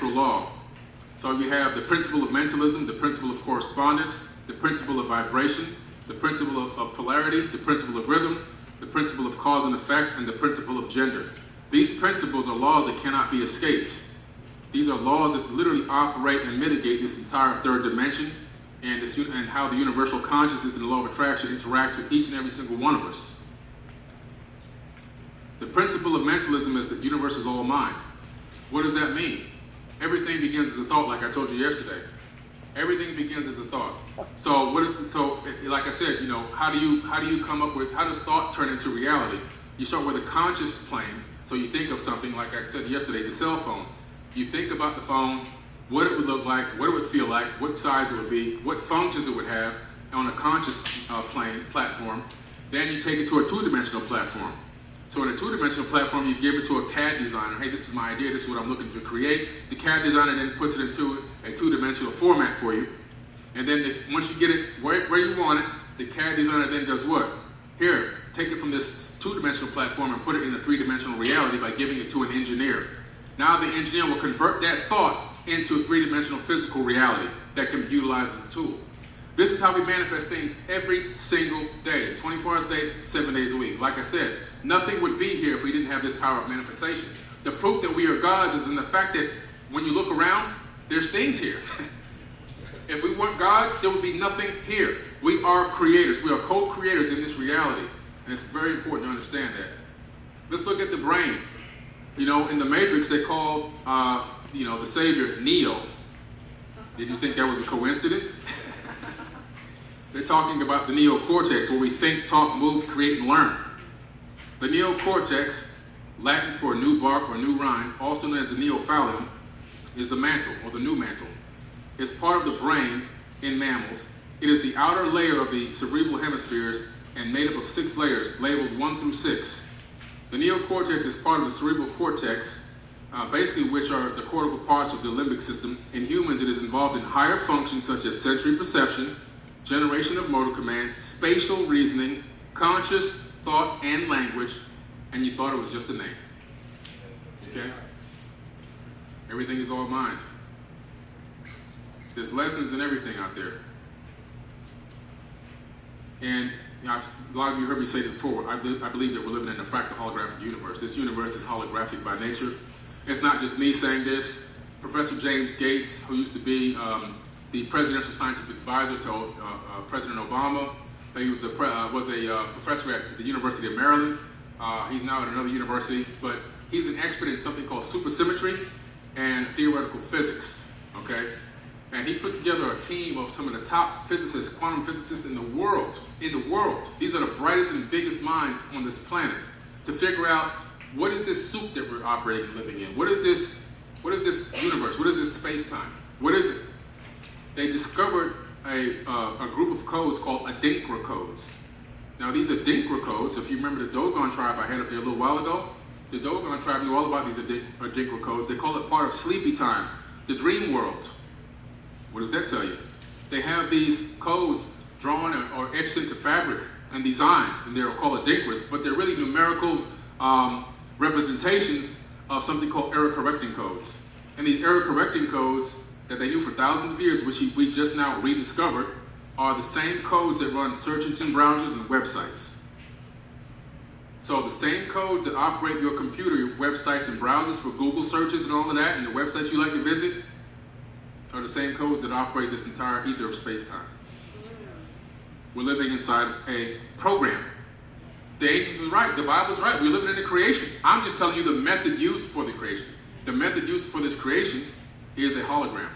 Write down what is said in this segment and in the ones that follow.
natural law. So you have the principle of mentalism, the principle of correspondence, the principle of vibration, the principle of polarity, the principle of rhythm, the principle of cause and effect, and the principle of gender. These principles are laws that cannot be escaped. These are laws that literally operate and mitigate this entire third dimension and how the universal consciousness and the law of attraction interacts with each and every single one of us. The principle of mentalism is that the universe is all mind. What does that mean? Everything begins as a thought, like I told you yesterday. Everything begins as a thought. So like I said, how do you come up with, how does thought turn into reality? You start with a conscious plane. So you think of something, like I said yesterday, the cell phone. You think about the phone, what it would look like, what it would feel like, what size it would be, what functions it would have on a conscious platform. Then you take it to a two-dimensional platform. So in a two-dimensional platform, you give it to a CAD designer. Hey, this is my idea. This is what I'm looking to create. The CAD designer then puts it into a two-dimensional format for you. And then once you get it where you want it, the CAD designer then does what? Here, take it from this two-dimensional platform and put it in a three-dimensional reality by giving it to an engineer. Now the engineer will convert that thought into a three-dimensional physical reality that can be utilized as a tool. This is how we manifest things every single day, 24 hours a day, 7 days a week. Like I said, nothing would be here if we didn't have this power of manifestation. The proof that we are gods is in the fact that when you look around, there's things here. If we weren't gods, there would be nothing here. We are creators. We are co-creators in this reality. And it's very important to understand that. Let's look at the brain. In the Matrix, they called, the Savior Neo. Did you think that was a coincidence? They're talking about the neocortex, where we think, talk, move, create, and learn. The neocortex, Latin for new bark or new rind, also known as the neophallium, is the mantle, or the new mantle. It's part of the brain in mammals. It is the outer layer of the cerebral hemispheres and made up of 6 layers, labeled 1 through 6. The neocortex is part of the cerebral cortex, basically which are the cortical parts of the limbic system. In humans, it is involved in higher functions such as sensory perception, generation of motor commands, spatial reasoning, conscious thought and language, and you thought it was just a name. Okay? Everything is all mind. There's lessons in everything out there. And a lot of you heard me say this before. I believe that we're living in a fractal holographic universe. This universe is holographic by nature. It's not just me saying this. Professor James Gates, who used to be the presidential scientific advisor to President Obama, he was a professor at the University of Maryland. He's now at another university, but he's an expert in something called supersymmetry and theoretical physics. Okay. And he put together a team of some of the top physicists, quantum physicists in the world. These are the brightest and biggest minds on this planet to figure out what is this soup that we're operating and living in? What is this universe? What is this space-time? What is it? They discovered a group of codes called Adinkra codes. Now these Adinkra codes, if you remember the Dogon tribe I had up there a little while ago, the Dogon tribe knew all about these Adinkra codes. They call it part of sleepy time, the dream world. What does that tell you? They have these codes drawn or etched into fabric and designs, and they're called Adinkras, but they're really numerical representations of something called error-correcting codes. And these error-correcting codes that they knew for thousands of years, which we just now rediscovered, are the same codes that run search engine browsers and websites. So the same codes that operate your computer, your websites and browsers for Google searches and all of that, and the websites you like to visit, are the same codes that operate this entire ether of space-time. We're living inside a program. The ancients are right. The Bible's right. We're living in the creation. I'm just telling you the method used for the creation. The method used for this creation is a hologram.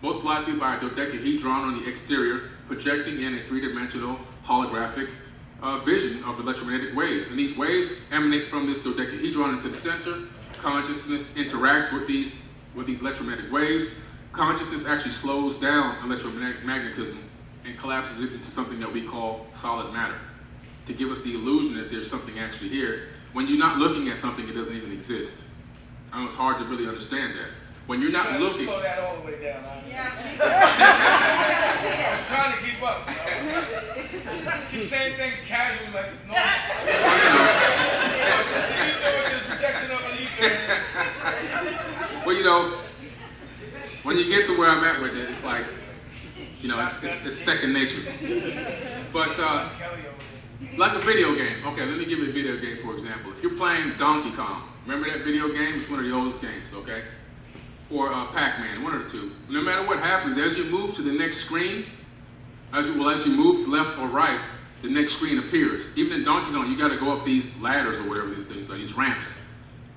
Most likely by a dodecahedron on the exterior, projecting in a three-dimensional holographic vision of electromagnetic waves. And these waves emanate from this dodecahedron into the center. Consciousness interacts with these electromagnetic waves. Consciousness actually slows down electromagnetism and collapses it into something that we call solid matter, to give us the illusion that there's something actually here. When you're not looking at something, it doesn't even exist. I know it's hard to really understand that. When you're not looking... Slow that all the way down. Yeah. I'm trying to keep up. Keep saying things casually like it's normal. Well, When you get to where I'm at with it, it's like, you know, it's second nature. But like a video game. Okay, let me give you a video game, for example. If you're playing Donkey Kong, remember that video game? It's one of the oldest games, okay? Or Pac-Man, one or two. No matter what happens, as you move to the next screen, as you move to left or right, the next screen appears. Even in Donkey Kong, you got to go up these ladders or whatever these things are, these ramps.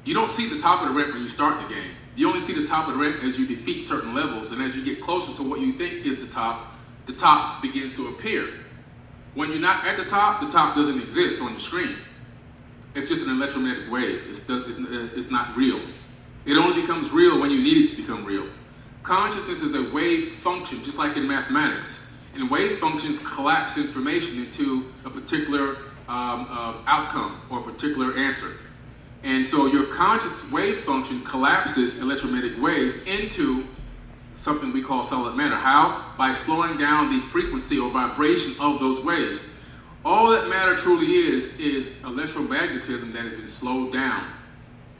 You don't see the top of the ramp when you start the game. You only see the top of the ramp as you defeat certain levels, and as you get closer to what you think is the top begins to appear. When you're not at the top doesn't exist on your screen. It's just an electromagnetic wave. It's not real. It only becomes real when you need it to become real. Consciousness is a wave function, just like in mathematics. And wave functions collapse information into a particular outcome or a particular answer. And so your conscious wave function collapses electromagnetic waves into something we call solid matter. How? By slowing down the frequency or vibration of those waves. All that matter truly is electromagnetism that has been slowed down.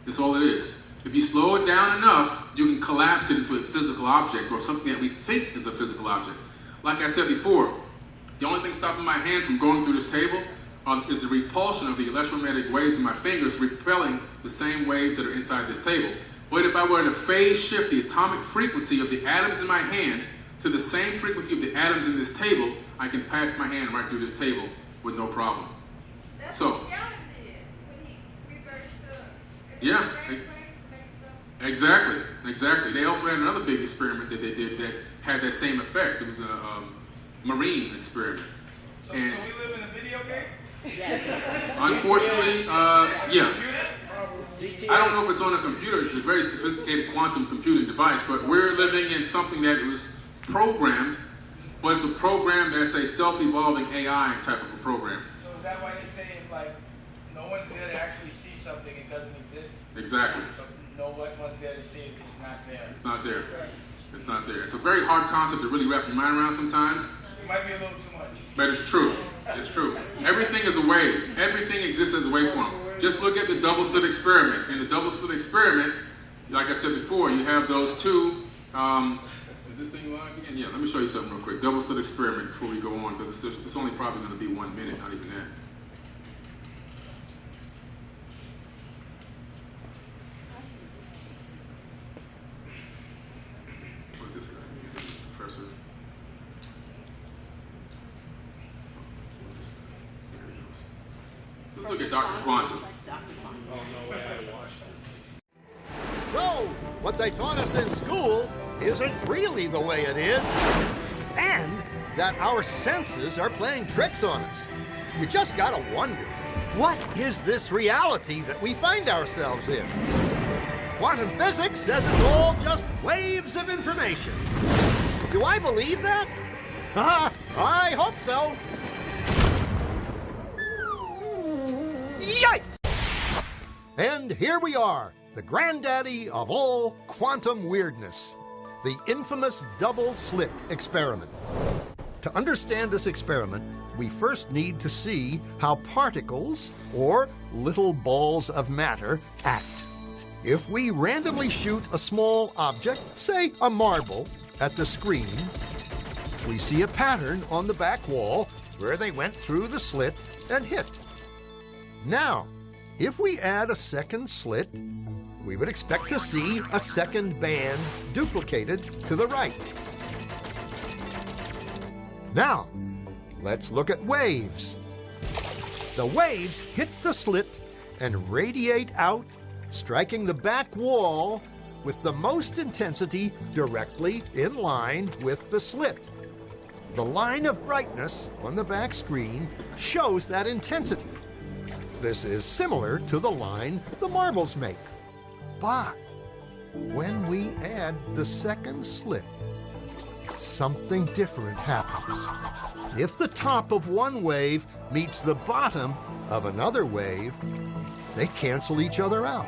That's all it is. If you slow it down enough, you can collapse it into a physical object or something that we think is a physical object. Like I said before, the only thing stopping my hand from going through this table is the repulsion of the electromagnetic waves in my fingers repelling the same waves that are inside this table. But if I were to phase shift the atomic frequency of the atoms in my hand to the same frequency of the atoms in this table, I can pass my hand right through this table with no problem. That's So, what Gallen did when he reversed the... yeah, exactly. They also had another big experiment that they did that had that same effect. It was a marine experiment. So we live in a video game? Unfortunately, yeah. I don't know if it's on a computer. It's a very sophisticated quantum computing device, but we're living in something that was programmed, but it's a program that's a self-evolving AI type of a program. So is that why they say if like no one's there to actually see something, it doesn't exist? Exactly. So no one's there to see it, it's not there. It's not there. It's not there. It's a very hard concept to really wrap your mind around sometimes. It might be a little too much. But it's true. It's true. Everything is a wave. Everything exists as a waveform. Just look at the double slit experiment. In the double slit experiment, like I said before, you have those two. Is this thing live again? Yeah, let me show you something real quick. Double slit experiment before we go on, because it's only probably going to be 1 minute, not even that. What's this guy? Professor. Let's look at Dr. Quantum. So, what they taught us in school isn't really the way it is, and that our senses are playing tricks on us. You just gotta wonder, what is this reality that we find ourselves in? Quantum physics says it's all just waves of information. Do I believe that? I hope so. Yikes! And here we are, the granddaddy of all quantum weirdness, the infamous double slit experiment. To understand this experiment, we first need to see how particles, or little balls of matter, act. If we randomly shoot a small object, say a marble, at the screen, we see a pattern on the back wall where they went through the slit and hit. Now, if we add a second slit, we would expect to see a second band duplicated to the right. Now, let's look at waves. The waves hit the slit and radiate out, striking the back wall with the most intensity directly in line with the slit. The line of brightness on the back screen shows that intensity. This is similar to the line the marbles make. But when we add the second slit, something different happens. If the top of one wave meets the bottom of another wave, they cancel each other out.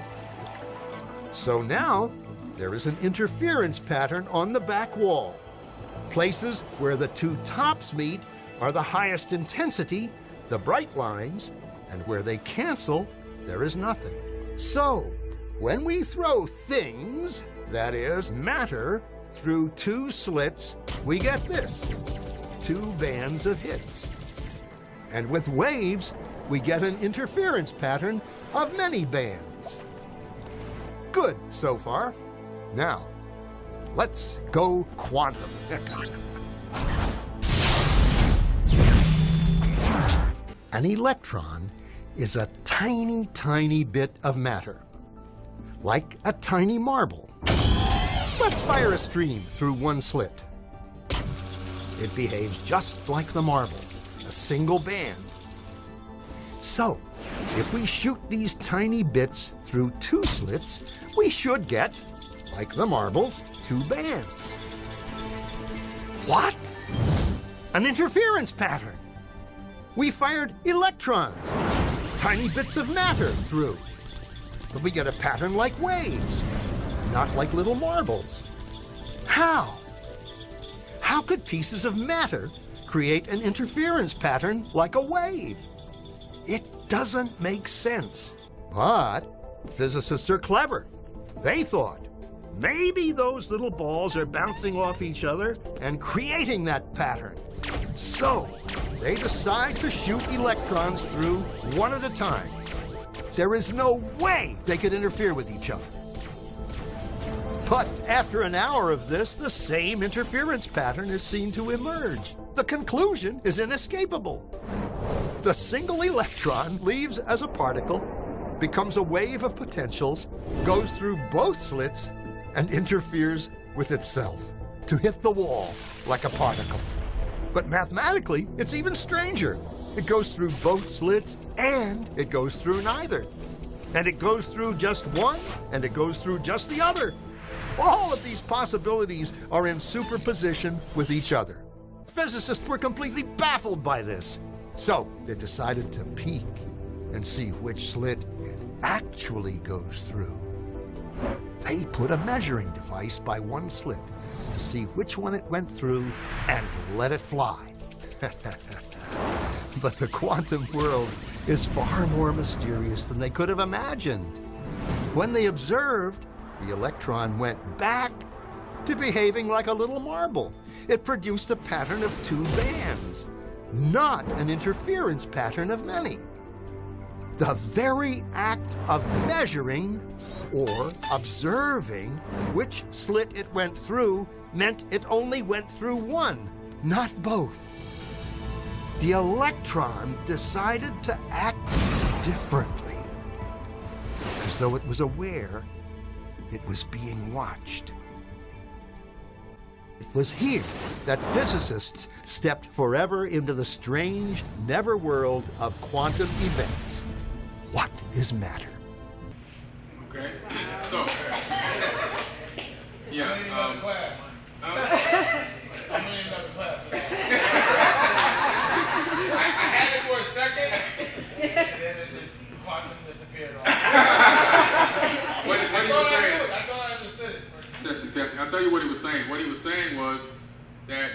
So now there is an interference pattern on the back wall. Places where the two tops meet are the highest intensity, the bright lines, and where they cancel, there is nothing. So, when we throw things, that is, matter, through two slits, we get this, two bands of hits. And with waves, we get an interference pattern of many bands. Good so far. Now, let's go quantum. An electron is a tiny, tiny bit of matter, like a tiny marble. Let's fire a stream through one slit. It behaves just like the marble, a single band. So, if we shoot these tiny bits through two slits, we should get, like the marbles, two bands. What? An interference pattern. We fired electrons, tiny bits of matter through. But we get a pattern like waves, not like little marbles. How? How could pieces of matter create an interference pattern like a wave? It doesn't make sense. But physicists are clever. They thought, maybe those little balls are bouncing off each other and creating that pattern. So, they decide to shoot electrons through one at a time. There is no way they could interfere with each other. But after an hour of this, the same interference pattern is seen to emerge. The conclusion is inescapable. The single electron leaves as a particle, becomes a wave of potentials, goes through both slits, and interferes with itself to hit the wall like a particle. But mathematically, it's even stranger. It goes through both slits, and it goes through neither. And it goes through just one, and it goes through just the other. All of these possibilities are in superposition with each other. Physicists were completely baffled by this. So they decided to peek and see which slit it actually goes through. They put a measuring device by one slit to see which one it went through and let it fly. But the quantum world is far more mysterious than they could have imagined. When they observed, the electron went back to behaving like a little marble. It produced a pattern of two bands, not an interference pattern of many. The very act of measuring or observing which slit it went through meant it only went through one, not both. The electron decided to act differently, as though it was aware it was being watched. It was here that physicists stepped forever into the strange, never world of quantum events. What is matter? Okay, so, yeah, I'm in another class. I'm in another class. I had it for a second, and then it just quantum disappeared. what he was saying, I thought I understood it. testing. I'll tell you what he was saying. What he was saying was that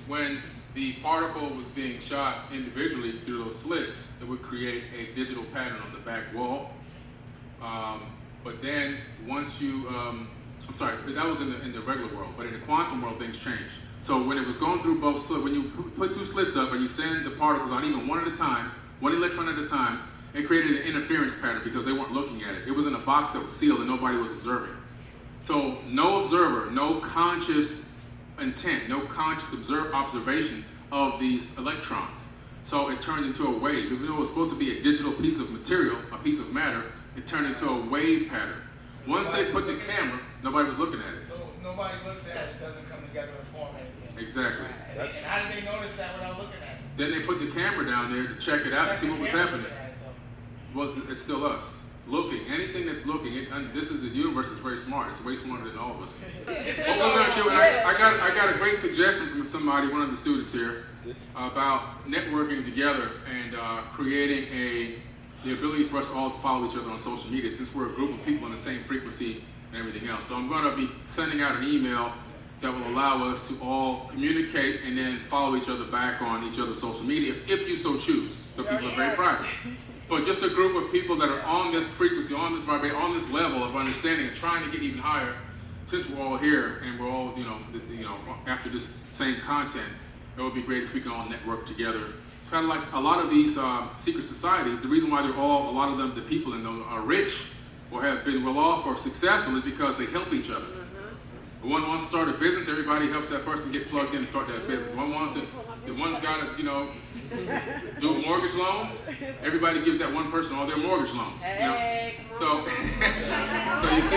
when the particle was being shot individually through those slits, it would create a digital pattern on the back wall. But then once you, I'm sorry, that was in the regular world, but in the quantum world, things changed. So when it was going through both slits, when you put two slits up and you send the particles out even one at a time, one electron at a time, it created an interference pattern because they weren't looking at it. It was in a box that was sealed and nobody was observing. So no observer, no conscious intent, no conscious observation of these electrons. So it turned into a wave. Even though it was supposed to be a digital piece of material, a piece of matter, it turned into a wave pattern. Once they put the camera, nobody was looking at it. So nobody looks at it, it doesn't come together and form anything. Exactly. And how did they notice that without looking at it? Then they put the camera down there to check it out and see what was happening. Well, it's still us. Looking, anything that's looking, this is the universe is very smart. It's way smarter than all of us. What we're gonna do, and I got a great suggestion from somebody, one of the students here, about networking together and creating the ability for us all to follow each other on social media, since we're a group of people on the same frequency and everything else. So I'm going to be sending out an email that will allow us to all communicate and then follow each other back on each other's social media, if you so choose. So people are very private. But just a group of people that are on this frequency, on this vibration, on this level of understanding and trying to get even higher, since we're all here and we're all, after this same content, it would be great if we can all network together. It's kind of like a lot of these secret societies, the reason why a lot of them, the people in them are rich or have been well off or successful is because they help each other. One wants to start a business, everybody helps that person get plugged in and start that business. The one's got to, do mortgage loans, everybody gives that one person all their mortgage loans. So, so you see,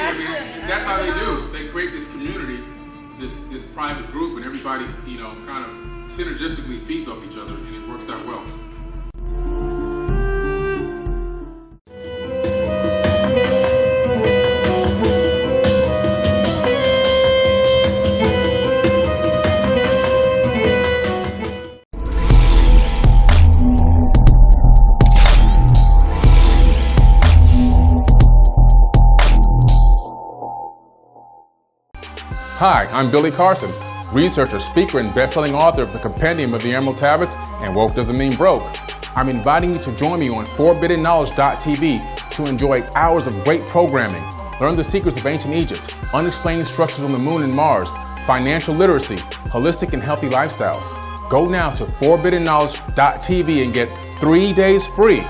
that's how they do. They create this community, this private group, and everybody, kind of synergistically feeds off each other, and it works out well. Hi, I'm Billy Carson, researcher, speaker, and best-selling author of the Compendium of the Emerald Tablets and Woke Doesn't Mean Broke. I'm inviting you to join me on forbiddenknowledge.tv to enjoy hours of great programming, learn the secrets of ancient Egypt, unexplained structures on the moon and Mars, financial literacy, holistic and healthy lifestyles. Go now to forbiddenknowledge.tv and get 3 days free.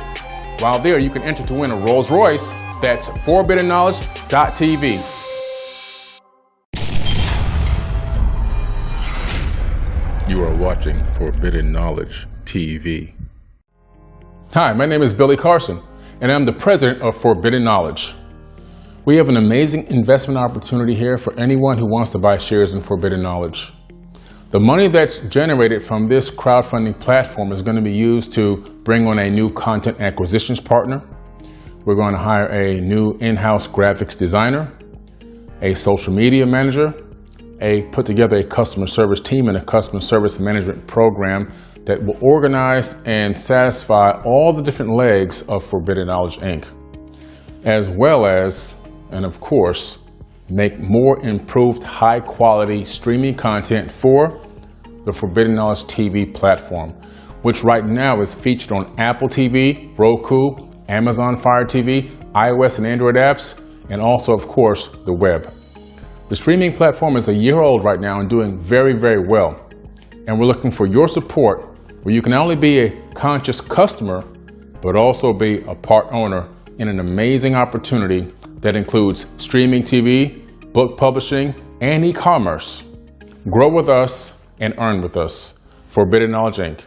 While there, you can enter to win a Rolls Royce. That's forbiddenknowledge.tv. You are watching Forbidden Knowledge TV. Hi, my name is Billy Carson, and I'm the president of Forbidden Knowledge. We have an amazing investment opportunity here for anyone who wants to buy shares in Forbidden Knowledge. The money that's generated from this crowdfunding platform is going to be used to bring on a new content acquisitions partner. We're going to hire a new in-house graphics designer, a social media manager, put together a customer service team and a customer service management program that will organize and satisfy all the different legs of Forbidden Knowledge Inc., as well as, and of course, make more improved high-quality streaming content for the Forbidden Knowledge TV platform, which right now is featured on Apple TV, Roku, Amazon Fire TV, iOS and Android apps, and also, of course, the web. The streaming platform is a year old right now and doing very, very well. And we're looking for your support where you can not only be a conscious customer, but also be a part owner in an amazing opportunity that includes streaming TV, book publishing, and e-commerce. Grow with us and earn with us. Forbidden Knowledge Inc.